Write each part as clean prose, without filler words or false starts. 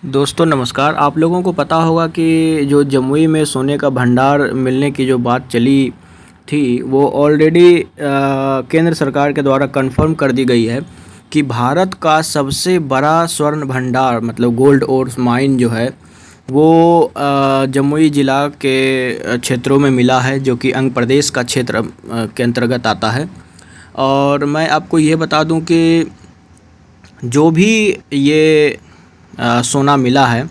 दोस्तों नमस्कार। आप लोगों को पता होगा कि जो जमुई में सोने का भंडार मिलने की जो बात चली थी वो ऑलरेडी केंद्र सरकार के द्वारा कंफर्म कर दी गई है कि भारत का सबसे बड़ा स्वर्ण भंडार मतलब गोल्ड ओर माइन जो है वो जमुई ज़िला के क्षेत्रों में मिला है, जो कि अंग प्रदेश का क्षेत्र के अंतर्गत आता है। और मैं आपको ये बता दूं कि जो भी ये सोना मिला है,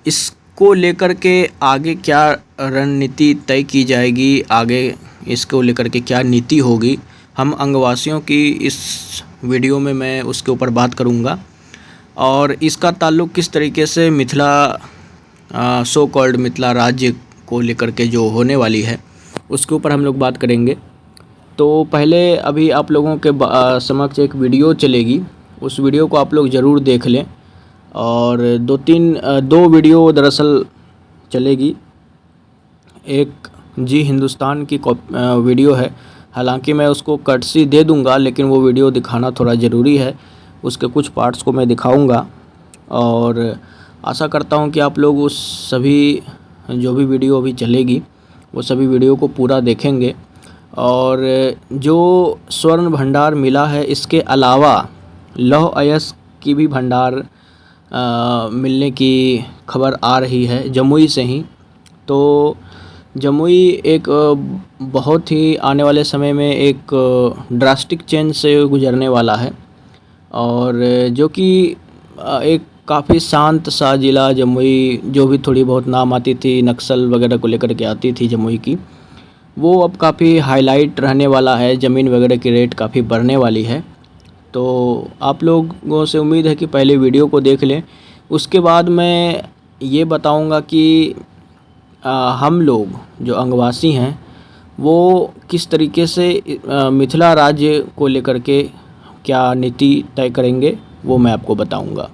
इसको लेकर के आगे क्या रणनीति तय की जाएगी, आगे इसको लेकर के क्या नीति होगी, हम अंगवासियों की इस वीडियो में मैं उसके ऊपर बात करूंगा। और इसका ताल्लुक़ किस तरीके से मिथिला सो कॉल्ड मिथिला राज्य को लेकर के जो होने वाली है उसके ऊपर हम लोग बात करेंगे। तो पहले अभी आप लोगों के समक्ष एक वीडियो चलेगी, उस वीडियो को आप लोग ज़रूर देख लें। और दो वीडियो दरअसल चलेगी। एक जी हिंदुस्तान की वीडियो है, हालांकि मैं उसको कर्टसी दे दूंगा, लेकिन वो वीडियो दिखाना थोड़ा ज़रूरी है, उसके कुछ पार्ट्स को मैं दिखाऊंगा। और आशा करता हूं कि आप लोग उस सभी जो भी वीडियो अभी चलेगी वो सभी वीडियो को पूरा देखेंगे। और जो स्वर्ण भंडार मिला है, इसके अलावा लौह अयस्क की भी भंडार मिलने की खबर आ रही है जमुई से ही। तो जमुई एक बहुत ही आने वाले समय में एक ड्रास्टिक चेंज से गुजरने वाला है, और जो कि एक काफ़ी शांत सा ज़िला जमुई, जो भी थोड़ी बहुत नाम आती थी नक्सल वगैरह को लेकर के आती थी जमुई की, वो अब काफ़ी हाईलाइट रहने वाला है। ज़मीन वगैरह की रेट काफ़ी बढ़ने वाली है। तो आप लोगों से उम्मीद है कि पहले वीडियो को देख लें, उसके बाद मैं ये बताऊंगा कि हम लोग जो अंगवासी हैं वो किस तरीके से मिथिला राज्य को लेकर के क्या नीति तय करेंगे, वो मैं आपको बताऊंगा।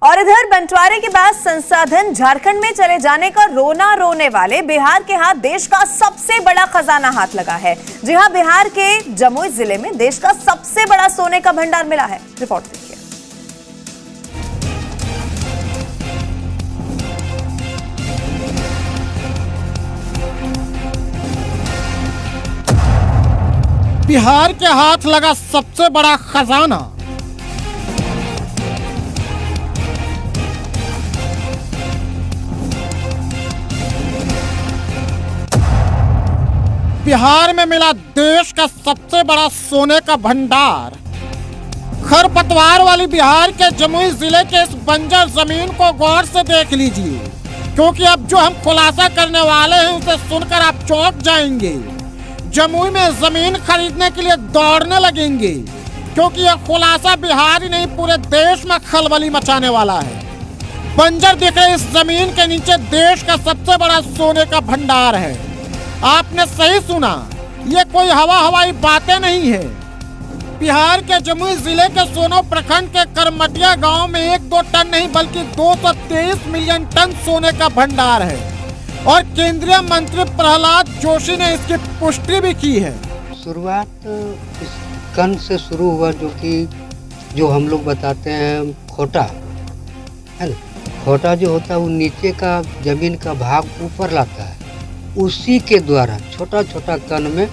और इधर बंटवारे के बाद संसाधन झारखंड में चले जाने का रोना रोने वाले बिहार के हाथ देश का सबसे बड़ा खजाना हाथ लगा है। जी हां, बिहार के जमुई जिले में देश का सबसे बड़ा सोने का भंडार मिला है। रिपोर्ट देखिए। बिहार के हाथ लगा सबसे बड़ा खजाना। बिहार में मिला देश का सबसे बड़ा सोने का भंडार। खरपतवार वाली बिहार के जमुई जिले के इस बंजर जमीन को गौर से देख लीजिए, क्योंकि अब जो हम खुलासा करने वाले हैं उसे सुनकर आप चौंक जाएंगे। जमुई में जमीन खरीदने के लिए दौड़ने लगेंगे, क्योंकि यह खुलासा बिहार ही नहीं पूरे देश में खलबली मचाने वाला है। बंजर दिखे इस जमीन के नीचे देश का सबसे बड़ा सोने का भंडार है। आपने सही सुना, ये कोई हवाई बातें नहीं है। बिहार के जमुई जिले के सोनो प्रखंड के करमटिया गांव में 1-2 टन नहीं बल्कि 223 मिलियन टन सोने का भंडार है, और केंद्रीय मंत्री प्रहलाद जोशी ने इसकी पुष्टि भी की है। शुरुआत इस कण से शुरू हुआ, जो हम लोग बताते हैं खोटा है ना। खोटा जो होता है वो नीचे का जमीन का भाग ऊपर लाता है, उसी के द्वारा छोटा छोटा कण में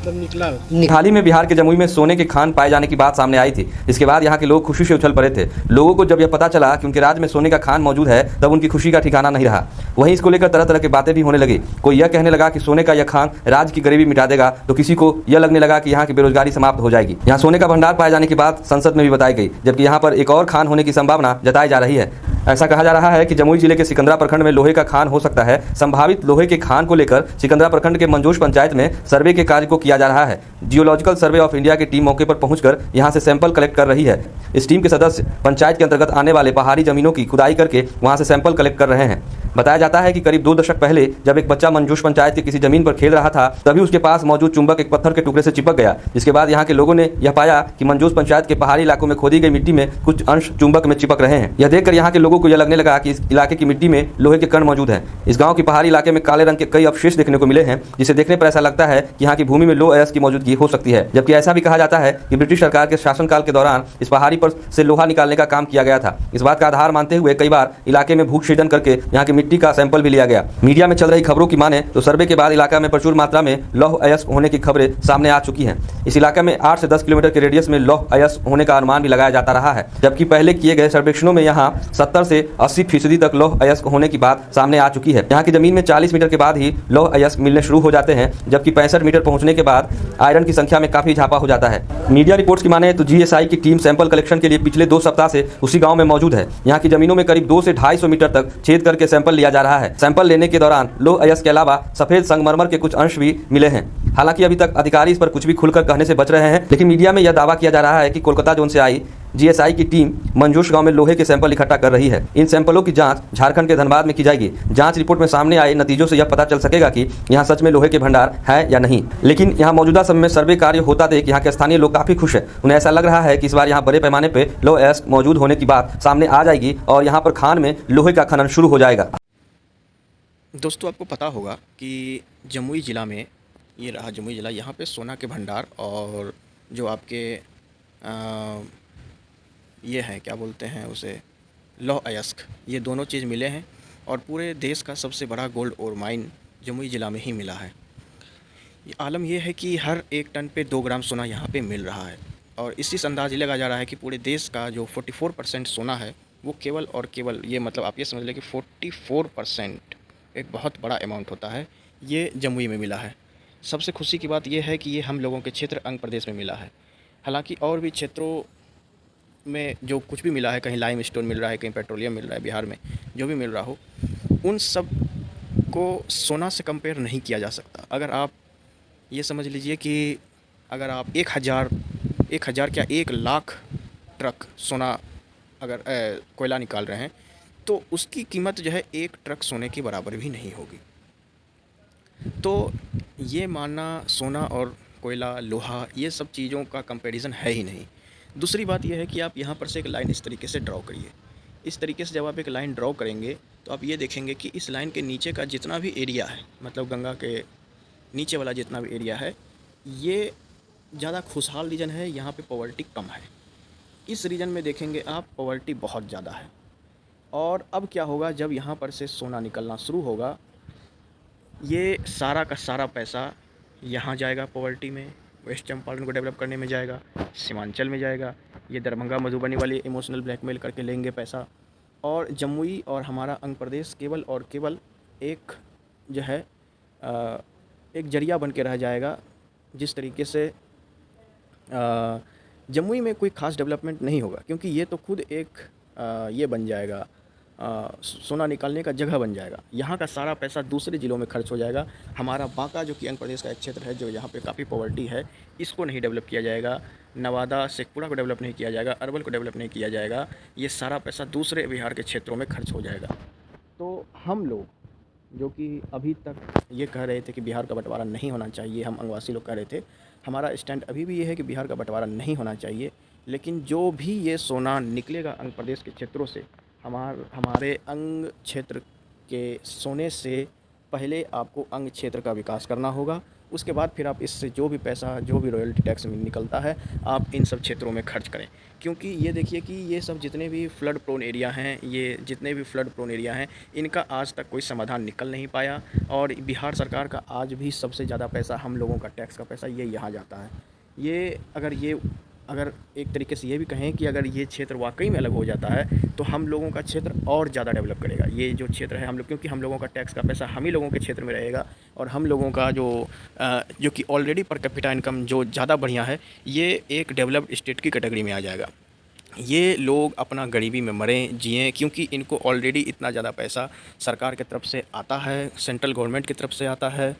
निकला। हाल ही में बिहार के जमुई में सोने के खान पाए जाने की बात सामने आई थी। इसके बाद यहाँ के लोग खुशी से उछल पड़े थे। लोगों को जब यह पता चला कि उनके राज्य में सोने का खान मौजूद है, तब उनकी खुशी का ठिकाना नहीं रहा। वहीं इसको लेकर तरह तरह की बातें भी होने लगी। कोई यह कहने लगा कि सोने का यह खान राज्य की गरीबी मिटा देगा, तो किसी को यह लगने लगा कि यहाँ की बेरोजगारी समाप्त हो जाएगी। यहाँ सोने का भंडार पाए जाने की बात संसद में भी बताई गई, जबकि यहाँ पर एक और खान होने की संभावना जताई जा रही है। ऐसा कहा जा रहा है कि जमुई जिले के सिकंदरा प्रखंड में लोहे का खान हो सकता है। संभावित लोहे के खान को लेकर सिकंदरा प्रखंड के मंजोश पंचायत में सर्वे के कार्य को किया जा रहा है। जियोलॉजिकल सर्वे ऑफ इंडिया की टीम मौके पर पहुंचकर यहां से सैंपल कलेक्ट कर रही है। इस टीम के सदस्य पंचायत के अंतर्गत आने वाले पहाड़ी जमीनों की खुदाई करके वहां से सैंपल कलेक्ट कर रहे हैं। बताया जाता है कि करीब 2 दशक पहले जब एक बच्चा मंजूष पंचायत की किसी जमीन पर खेल रहा था, तभी उसके पास मौजूद चुंबक एक पत्थर के टुकड़े से चिपक गया, जिसके बाद यहाँ के लोगों ने यह पाया कि मंजूष पंचायत के पहाड़ी इलाकों में खोदी गई मिट्टी में कुछ अंश चुंबक में चिपक रहे हैं। यह देखकर यहाँ के लोगों को यह लगने लगा कि इस इलाके की मिट्टी में लोहे के कण मौजूद हैं। इस गाँव के पहाड़ी इलाके में काले रंग के कई अवशेष देखने को मिले हैं, जिसे देखने पर ऐसा लगता है कि यहाँ की भूमि में लोह अयस्क की मौजूदगी हो सकती है। जबकि ऐसा भी कहा जाता है कि ब्रिटिश सरकार के शासनकाल के दौरान इस पहाड़ी पर से लोहा निकालने का काम किया गया था। इस बात का आधार मानते हुए कई बार इलाके में भूक्षेदन करके यहाँ की मिट्टी का सैंपल भी लिया गया। मीडिया में चल रही खबरों की माने तो सर्वे के बाद इलाका में प्रचुर मात्रा में लौह अयस्क होने की खबरें सामने आ चुकी हैं। इस इलाके में 8 से 10 किलोमीटर के रेडियस में लौह अयस्क होने का अनुमान भी लगाया जाता रहा है, जबकि पहले किए गए सर्वेक्षणों में यहाँ 70 से 80% तक लौह अयस्क होने की बात सामने आ चुकी है। यहाँ की जमीन में 40 मीटर के बाद ही लौह अयस्क मिलने शुरू हो जाते हैं, जबकि 65 मीटर पहुंचने के बाद आयरन की संख्या में काफी इजाफा हो जाता है। मीडिया रिपोर्ट्स की माने तो जीएसआई की टीम सैंपल कलेक्शन के लिए पिछले 2 सप्ताह से उसी गांव में मौजूद है। यहाँ की जमीनों में करीब 200 से 250 मीटर तक छेद करके सैंपल लिया जा रहा है। सैंपल लेने के दौरान लौह अयस्क के अलावा सफेद संगमरमर के कुछ अंश भी मिले हैं। हालांकि अभी तक अधिकारी इस पर कुछ भी खुलकर कहने से बच रहे हैं, लेकिन मीडिया में यह दावा किया जा रहा है कि कोलकाता जोन से आई जीएसआई की टीम मंजूष गांव में लोहे के सैंपल इकट्ठा कर रही है। इन सैंपलों की जांच झारखंड के धनबाद में की जाएगी। जांच रिपोर्ट में सामने आए नतीजों से यह पता चल सकेगा कि यहाँ सच में लोहे के भंडार है या नहीं। लेकिन यहाँ मौजूदा समय में सर्वे कार्य होता देख यहाँ के स्थानीय लोग काफी खुश है। उन्हें ऐसा लग रहा है कि इस बार यहाँ बड़े पैमाने पर लौह अयस्क मौजूद होने की बात सामने आ जाएगी और यहाँ पर खान में लोहे का खनन शुरू हो जाएगा। दोस्तों, आपको पता होगा कि जमुई ज़िला में, ये रहा जमुई ज़िला, यहाँ पे सोना के भंडार और जो आपके ये हैं, क्या बोलते हैं उसे, लौह अयस्क, ये दोनों चीज़ मिले हैं और पूरे देश का सबसे बड़ा गोल्ड और माइन जमुई ज़िला में ही मिला है। ये आलम ये है कि हर 1 टन पे 2 ग्राम सोना यहाँ पे मिल रहा है और इसी से अंदाज़ लगाया जा रहा है कि पूरे देश का जो 44% सोना है वो केवल और केवल, ये मतलब आप ये समझ लें कि 44% एक बहुत बड़ा अमाउंट होता है, ये जमुई में मिला है। सबसे खुशी की बात यह है कि ये हम लोगों के क्षेत्र अंग प्रदेश में मिला है। हालांकि और भी क्षेत्रों में जो कुछ भी मिला है, कहीं लाइम स्टोन मिल रहा है, कहीं पेट्रोलियम मिल रहा है, बिहार में जो भी मिल रहा हो, उन सब को सोना से कंपेयर नहीं किया जा सकता। अगर आप ये समझ लीजिए कि अगर आप 1,000 क्या 1 लाख ट्रक सोना अगर कोयला निकाल रहे हैं तो उसकी कीमत जो है 1 ट्रक सोने के बराबर भी नहीं होगी। तो ये मानना सोना और कोयला, लोहा, ये सब चीज़ों का कंपैरिजन है ही नहीं। दूसरी बात यह है कि आप यहाँ पर से एक लाइन इस तरीके से ड्रॉ करिए। इस तरीके से जब आप एक लाइन ड्रॉ करेंगे तो आप ये देखेंगे कि इस लाइन के नीचे का जितना भी एरिया है, मतलब गंगा के नीचे वाला जितना भी एरिया है, ये ज़्यादा खुशहाल रीजन है, यहाँ पे पॉवर्टी कम है। इस रीजन में देखेंगे आप पॉवर्टी बहुत ज़्यादा है। और अब क्या होगा, जब यहाँ पर से सोना निकलना शुरू होगा, ये सारा का सारा पैसा यहाँ जाएगा पॉवर्टी में, वेस्ट चंपारण को डेवलप करने में जाएगा, सीमांचल में जाएगा, ये दरभंगा मधुबनी वाली इमोशनल ब्लैकमेल करके लेंगे पैसा, और जमुई और हमारा अंग प्रदेश केवल और केवल एक जो है एक जरिया बन के रह जाएगा। जिस तरीके से जमुई में कोई ख़ास डेवलपमेंट नहीं होगा, क्योंकि ये तो खुद एक ये बन जाएगा, सोना निकालने का जगह बन जाएगा। यहाँ का सारा पैसा दूसरे ज़िलों में खर्च हो जाएगा। हमारा बांका जो कि अंग प्रदेश का एक क्षेत्र है, जो यहाँ पे काफ़ी पॉवर्टी है, इसको नहीं डेवलप किया जाएगा। नवादा, शेखपुरा को डेवलप नहीं किया जाएगा, अरवल को डेवलप नहीं किया जाएगा। ये सारा पैसा दूसरे बिहार के क्षेत्रों में खर्च हो जाएगा। तो हम लोग जो कि अभी तक ये कह रहे थे कि बिहार का बंटवारा नहीं होना चाहिए, हम अंगवासी लोग कह रहे थे, हमारा स्टैंड अभी भी ये है कि बिहार का बंटवारा नहीं होना चाहिए। लेकिन जो भी ये सोना निकलेगा अंग प्रदेश के क्षेत्रों से, हमारे अंग क्षेत्र के सोने से पहले आपको अंग क्षेत्र का विकास करना होगा। उसके बाद फिर आप इससे जो भी पैसा, जो भी रॉयल्टी टैक्स में निकलता है, आप इन सब क्षेत्रों में खर्च करें। क्योंकि ये देखिए कि ये सब जितने भी फ्लड प्रोन एरिया हैं, इनका आज तक कोई समाधान निकल नहीं पाया। और बिहार सरकार का आज भी सबसे ज़्यादा पैसा, हम लोगों का टैक्स का पैसा, ये यहाँ जाता है। अगर एक तरीके से ये भी कहें कि अगर ये क्षेत्र वाकई में अलग हो जाता है तो हम लोगों का क्षेत्र और ज़्यादा डेवलप करेगा। ये जो क्षेत्र है हम लोग, क्योंकि हम लोगों का टैक्स का पैसा हम ही लोगों के क्षेत्र में रहेगा, और हम लोगों का जो कि ऑलरेडी पर कैपिटा इनकम जो ज़्यादा बढ़िया है, ये एक डेवलप्ड स्टेट की कैटेगरी में आ जाएगा। ये लोग अपना गरीबी में मरें, जिएँ, क्योंकि इनको ऑलरेडी इतना ज़्यादा पैसा सरकार की तरफ से आता है, सेंट्रल गवर्नमेंट की तरफ से आता है।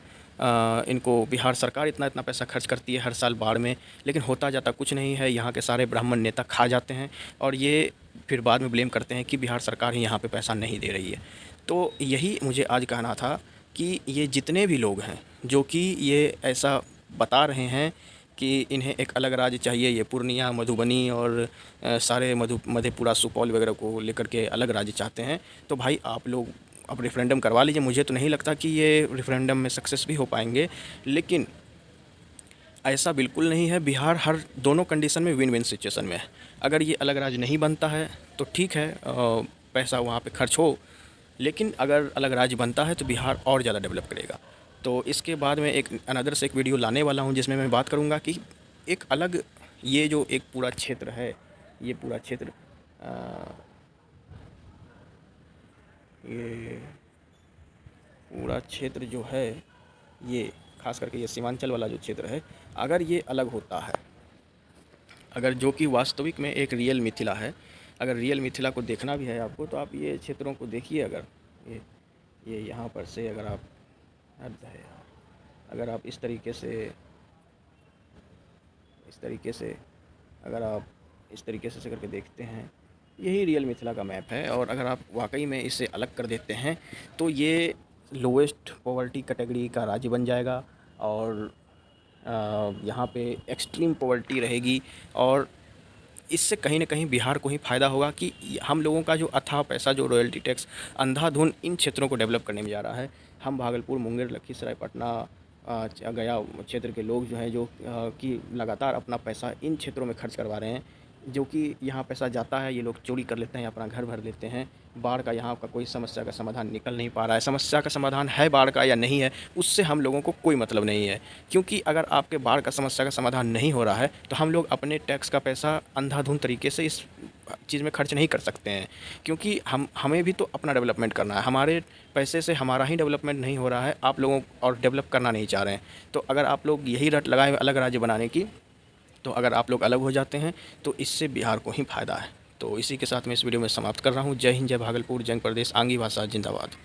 इनको बिहार सरकार इतना पैसा खर्च करती है हर साल बाढ़ में, लेकिन होता जाता कुछ नहीं है। यहाँ के सारे ब्राह्मण नेता खा जाते हैं और ये फिर बाद में ब्लेम करते हैं कि बिहार सरकार ही यहाँ पे पैसा नहीं दे रही है। तो यही मुझे आज कहना था कि ये जितने भी लोग हैं जो कि ये ऐसा बता रहे हैं कि इन्हें एक अलग राज्य चाहिए, ये पूर्णिया, मधुबनी और सारे मधेपुरा, सुपौल वगैरह को लेकर के अलग राज्य चाहते हैं, तो भाई आप लोग अब रेफरेंडम करवा लीजिए। मुझे तो नहीं लगता कि ये रेफरेंडम में सक्सेस भी हो पाएंगे, लेकिन ऐसा बिल्कुल नहीं है। बिहार हर दोनों कंडीशन में विन विन सिचुएशन में है। अगर ये अलग राज्य नहीं बनता है तो ठीक है, पैसा वहाँ पे खर्च हो, लेकिन अगर अलग राज्य बनता है तो बिहार और ज़्यादा डेवलप करेगा। तो इसके बाद में एक अनदर से एक वीडियो लाने वाला हूँ जिसमें मैं बात करूँगा कि एक अलग ये जो एक पूरा क्षेत्र है, ये पूरा क्षेत्र ये पूरा क्षेत्र जो है, ये खास करके ये सीमांचल वाला जो क्षेत्र है, अगर ये अलग होता है, अगर जो कि वास्तविक में एक रियल मिथिला है, अगर रियल मिथिला को देखना भी है आपको तो आप ये क्षेत्रों को देखिए। अगर ये यहाँ पर से अगर आप अगर आप इस तरीके से करके देखते हैं, यही रियल मिथिला का मैप है। और अगर आप वाकई में इसे अलग कर देते हैं तो ये लोएस्ट पॉवर्टी कैटेगरी का राज्य बन जाएगा और यहाँ पे एक्सट्रीम पॉवर्टी रहेगी। और इससे कहीं ना कहीं बिहार को ही फ़ायदा होगा कि हम लोगों का जो अथाह पैसा, जो रॉयल्टी टैक्स अंधाधुन इन क्षेत्रों को डेवलप करने में जा रहा है। हम भागलपुर, मुंगेर, लखीसराय, पटना, गया क्षेत्र के लोग जो हैं जो कि लगातार अपना पैसा इन क्षेत्रों में खर्च करवा रहे हैं, जो कि यहाँ पैसा जाता है, ये लोग चोरी कर लेते हैं, अपना घर भर लेते हैं। बाढ़ का यहाँ का कोई समस्या का समाधान निकल नहीं पा रहा है। समस्या का समाधान है बाढ़ का या नहीं है, उससे हम लोगों को कोई मतलब नहीं है, क्योंकि अगर आपके बाढ़ का समस्या का समाधान नहीं हो रहा है तो हम लोग अपने टैक्स का पैसा अंधाधुंध तरीके से इस चीज़ में खर्च नहीं कर सकते हैं, क्योंकि हमें भी तो अपना डेवलपमेंट करना है। हमारे पैसे से हमारा ही डेवलपमेंट नहीं हो रहा है, आप लोगों और डेवलप करना नहीं चाह रहे हैं। तो अगर आप लोग यही रट लगाए अलग राज्य बनाने की, तो अगर आप लोग अलग हो जाते हैं तो इससे बिहार को ही फ़ायदा है। तो इसी के साथ मैं इस वीडियो में समाप्त कर रहा हूँ। जय हिंद, जय भागलपुर, जंग प्रदेश, आंगी भाषा जिंदाबाद।